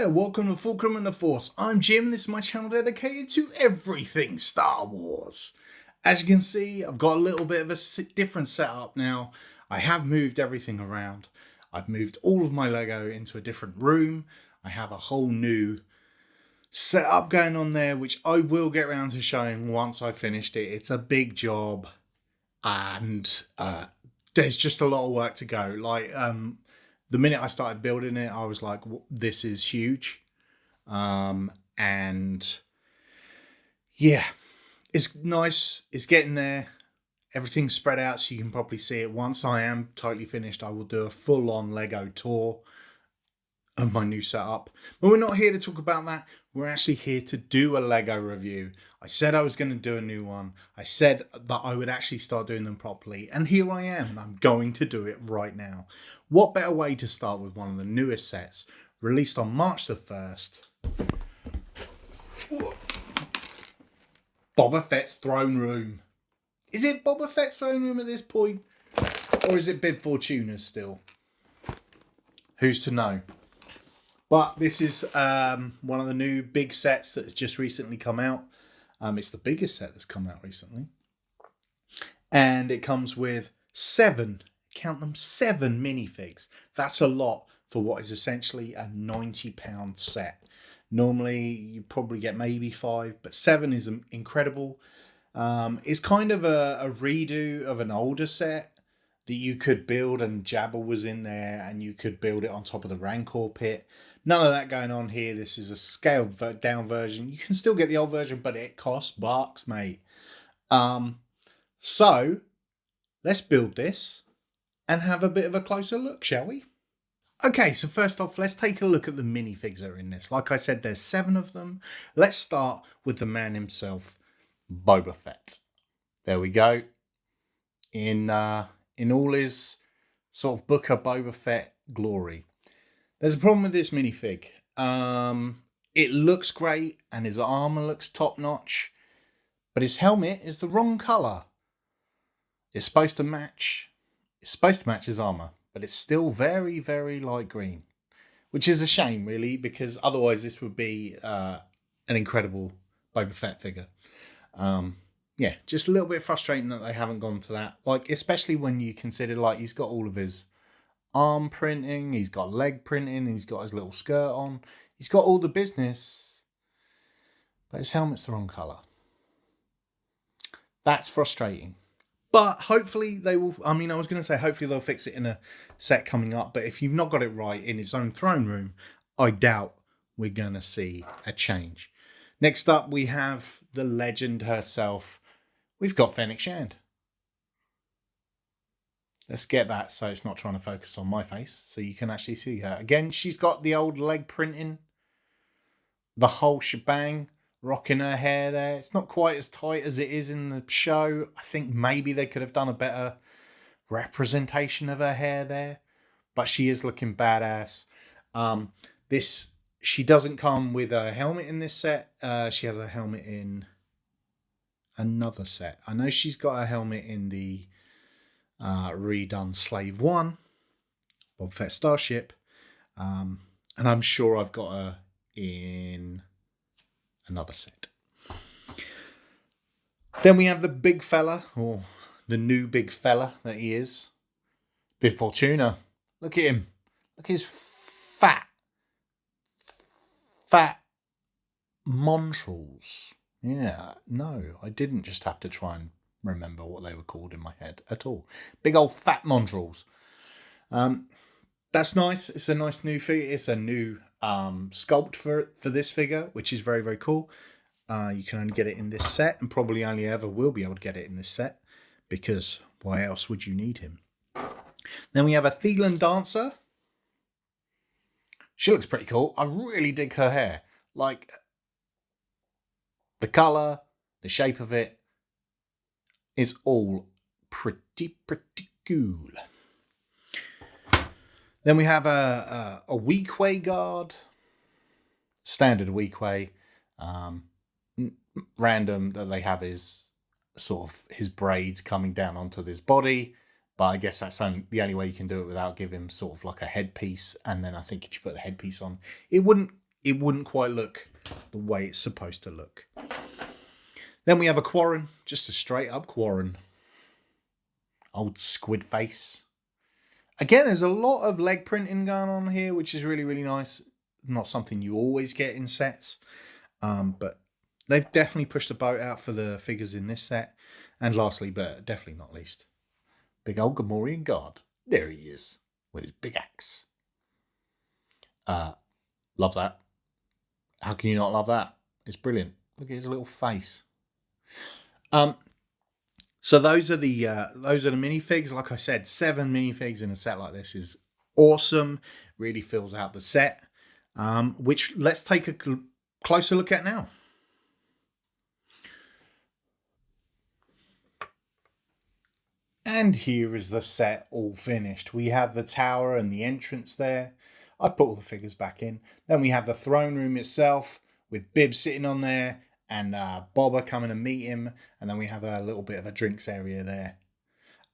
there, welcome to Fulcrum and the Force. I'm Jim, and this is my channel dedicated to everything Star Wars. As you can see, I've got a little bit of a different setup now. I have moved everything around. I've moved all of my Lego into a different room. I have a whole new setup going on there, which I will get around to showing once I've finished it. It's a big job, and there's just a lot of work to go. The minute I started building it, I was like, this is huge. And yeah, it's nice. It's getting there. Everything's spread out so you can probably see it. Once I am totally finished, I will do a full-on Lego tour of my new setup. But we're not here to talk about that. We're actually here to do a Lego review. I said I was going to do a new one. I said that I would actually start doing them properly. And here I am. And I'm going to do it right now. What better way to start with one of the newest sets, released on March the 1st. Boba Fett's Throne Room. Is it Boba Fett's Throne Room at this point? Or is it Bib Fortuna's still? Who's to know? But this is one of the new big sets that's just recently come out. It's the biggest set that's come out recently. And it comes with 7, count them, 7 minifigs. That's a lot for what is essentially a £90 set. Normally, you probably get maybe 5, but 7 is incredible. It's kind of a redo of an older set that you could build, and Jabba was in there, and you could build it on top of the Rancor pit. None of that going on here. This is a scaled down version. You can still get the old version, but it costs bucks, mate. So let's build this and have a bit of a closer look, shall we? Okay, so first off, let's take a look at the minifigs that are in this. Like I said, there's 7 of them. Let's start with the man himself, Boba Fett. There we go. In all his sort of Book of Boba Fett glory. There's a problem with this minifig. It looks great and his armor looks top notch, but his helmet is the wrong color. It's supposed to match his armor, but it's still very, very light green, which is a shame, really, because otherwise this would be an incredible Boba Fett figure. Yeah, just a little bit frustrating that they haven't gone to that. Like, especially when you consider, like, he's got all of his arm printing, he's got leg printing, he's got his little skirt on, he's got all the business, but his helmet's the wrong colour. That's frustrating. But hopefully they will, I was going to say hopefully they'll fix it in a set coming up, but if you've not got it right in its own throne room, I doubt we're going to see a change. Next up, we have the legend herself. We've got Fennec Shand. Let's get that so it's not trying to focus on my face, so you can actually see her. Again, she's got the old leg printing, the whole shebang, rocking her hair there. It's not quite as tight as it is in the show. I think maybe they could have done a better representation of her hair there, but she is looking badass. She doesn't come with a helmet in this set. She has a helmet in another set. I know she's got a helmet in the redone Slave 1, Boba Fett Starship. And I'm sure I've got her in another set. Then we have the big fella, or the new big fella that he is. Bib Fortuna. Look at him. Look at his fat Montrals. Yeah, no, I didn't just have to try and remember what they were called in my head at all. Big old fat Montrals. That's nice. It's a nice new figure. It's a new sculpt for this figure, which is very, very cool. You can only get it in this set, and probably only ever will be able to get it in this set, because why else would you need him? Then we have a Thelan Dancer. She looks pretty cool. I really dig her hair. Like, the colour, the shape of it is all pretty cool. Then we have a Weequay guard. Standard Weequay. Random that they have is sort of his braids coming down onto his body. But I guess that's the only way you can do it without giving him sort of like a headpiece. And then I think if you put the headpiece on, it wouldn't it wouldn't quite look the way it's supposed to look. Then we have a Quarren, just a straight up Quarren. Old squid face. Again, there's a lot of leg printing going on here, which is really, really nice. Not something you always get in sets, but they've definitely pushed the boat out for the figures in this set. And lastly, but definitely not least, big old Gamorrean god. There he is, with his big axe. Love that. How can you not love that? It's brilliant. Look at his little face. So those are the minifigs. Like I said, 7 minifigs in a set like this is awesome. Really fills out the set. Which let's take a closer look at now. And here is the set all finished. We have the tower and the entrance there. I've put all the figures back in. Then we have the throne room itself with Bib sitting on there and Boba coming to meet him. And then we have a little bit of a drinks area there.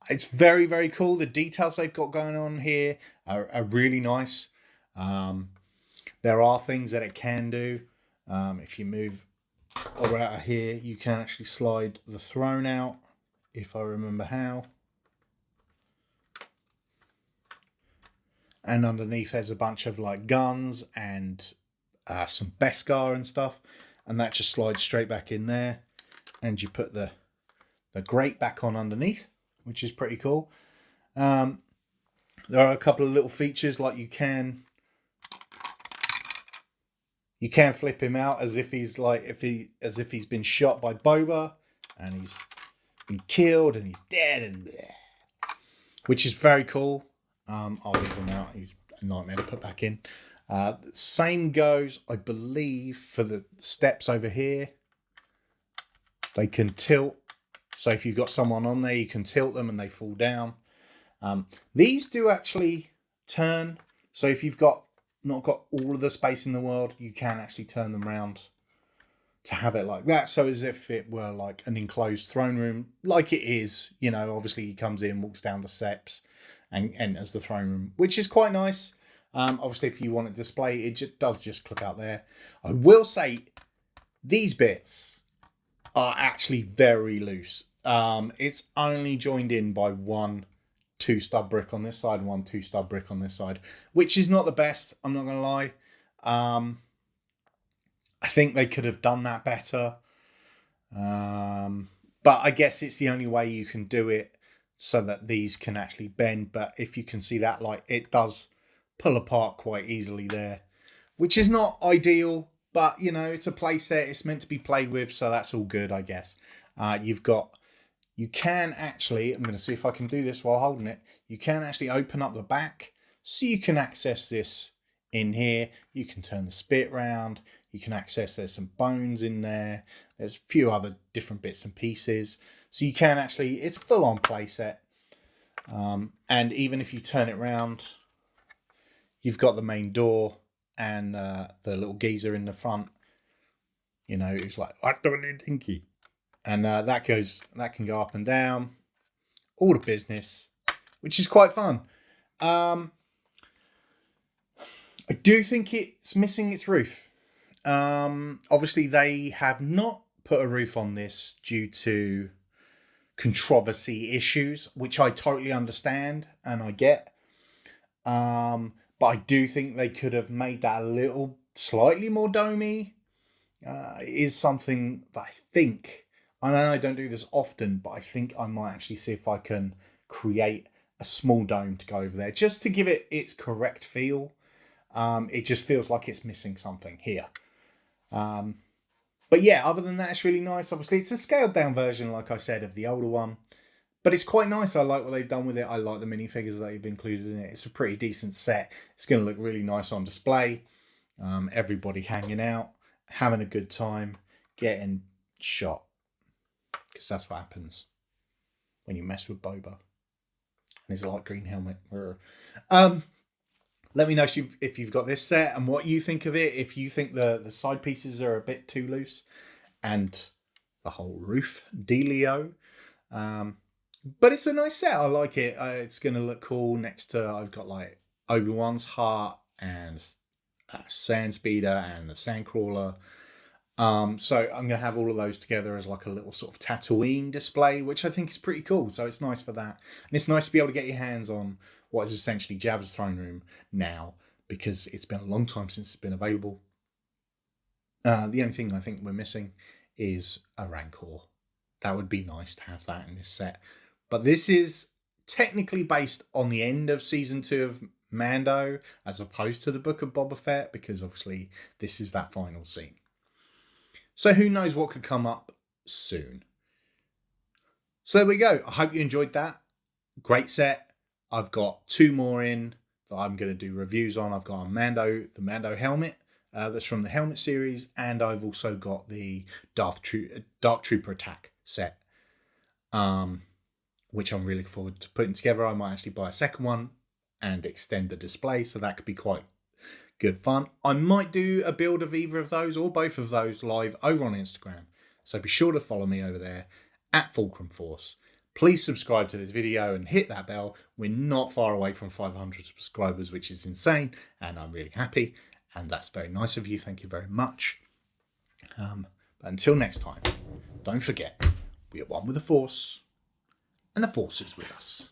It's very, very cool. The details they've got going on here are really nice. There are things that it can do. If you move around here, you can actually slide the throne out, if I remember how. And underneath there's a bunch of like guns and some Beskar and stuff. And that just slides straight back in there. And you put the grate back on underneath, which is pretty cool. There are a couple of little features, like you can flip him out as if he's been shot by Boba and he's been killed and he's dead, and which is very cool. I'll leave him out. He's a nightmare to put back in. Same goes, I believe, for the steps over here. They can tilt. So if you've got someone on there, you can tilt them and they fall down. These do actually turn. So if you've not got all of the space in the world, you can actually turn them around to have it like that. So as if it were like an enclosed throne room, like it is. You know, obviously he comes in, walks down the steps and enters the throne room, which is quite nice. Obviously, if you want it displayed, it does just clip out there. I will say these bits are actually very loose. It's only joined in by one 2-stud brick on this side and one 2-stud brick on this side, which is not the best. I'm not going to lie. I think they could have done that better. But I guess it's the only way you can do it so that these can actually bend. But if you can see that, like, it does pull apart quite easily there, which is not ideal, but you know, it's a play set, it's meant to be played with, so that's all good, I guess. You can actually, I'm going to see if I can do this while holding it, you can actually open up the back so you can access this in here. You can turn the spit round, you can access, there's some bones in there, there's a few other different bits and pieces, so you can actually, it's full on play set. And even if you turn it round, you've got the main door and the little geezer in the front. You know, it's like, I don't need dinky. And that can go up and down. All the business, which is quite fun. I do think it's missing its roof. Obviously, they have not put a roof on this due to controversy issues, which I totally understand and I get. But I do think they could have made that a little slightly more domey. It is something that I think, I know I don't do this often, but I think I might actually see if I can create a small dome to go over there, just to give it its correct feel. It just feels like it's missing something here. But yeah, other than that, it's really nice. Obviously, it's a scaled down version, like I said, of the older one. But it's quite nice. I like what they've done with it. I like the minifigures that they've included in it. It's a pretty decent set. It's going to look really nice on display. Everybody hanging out, having a good time, getting shot. Because that's what happens when you mess with Boba and his light green helmet. Let me know if you've got this set and what you think of it. If you think the side pieces are a bit too loose and the whole roof dealio. But it's a nice set. I like it. It's going to look cool next to, I've got like Obi-Wan's heart and sand speeder and the sand crawler. So I'm going to have all of those together as like a little sort of Tatooine display, which I think is pretty cool. So it's nice for that. And it's nice to be able to get your hands on what is essentially Jabba's throne room now, because it's been a long time since it's been available. The only thing I think we're missing is a Rancor. That would be nice to have that in this set. But this is technically based on the end of season 2 of Mando, as opposed to the Book of Boba Fett, because obviously this is that final scene. So who knows what could come up soon. So there we go. I hope you enjoyed that. Great set. I've got 2 more in that I'm going to do reviews on. I've got the Mando helmet. That's from the helmet series, and I've also got the Dark Trooper attack set, which I'm really looking forward to putting together. I might actually buy a second one and extend the display, so that could be quite good fun. I might do a build of either of those or both of those live over on Instagram, so be sure to follow me over there at Fulcrum Force. Please subscribe to this video and hit that bell. We're not far away from 500 subscribers, which is insane, and I'm really happy. And that's very nice of you. Thank you very much. But until next time, don't forget, we are one with the Force, and the Force is with us.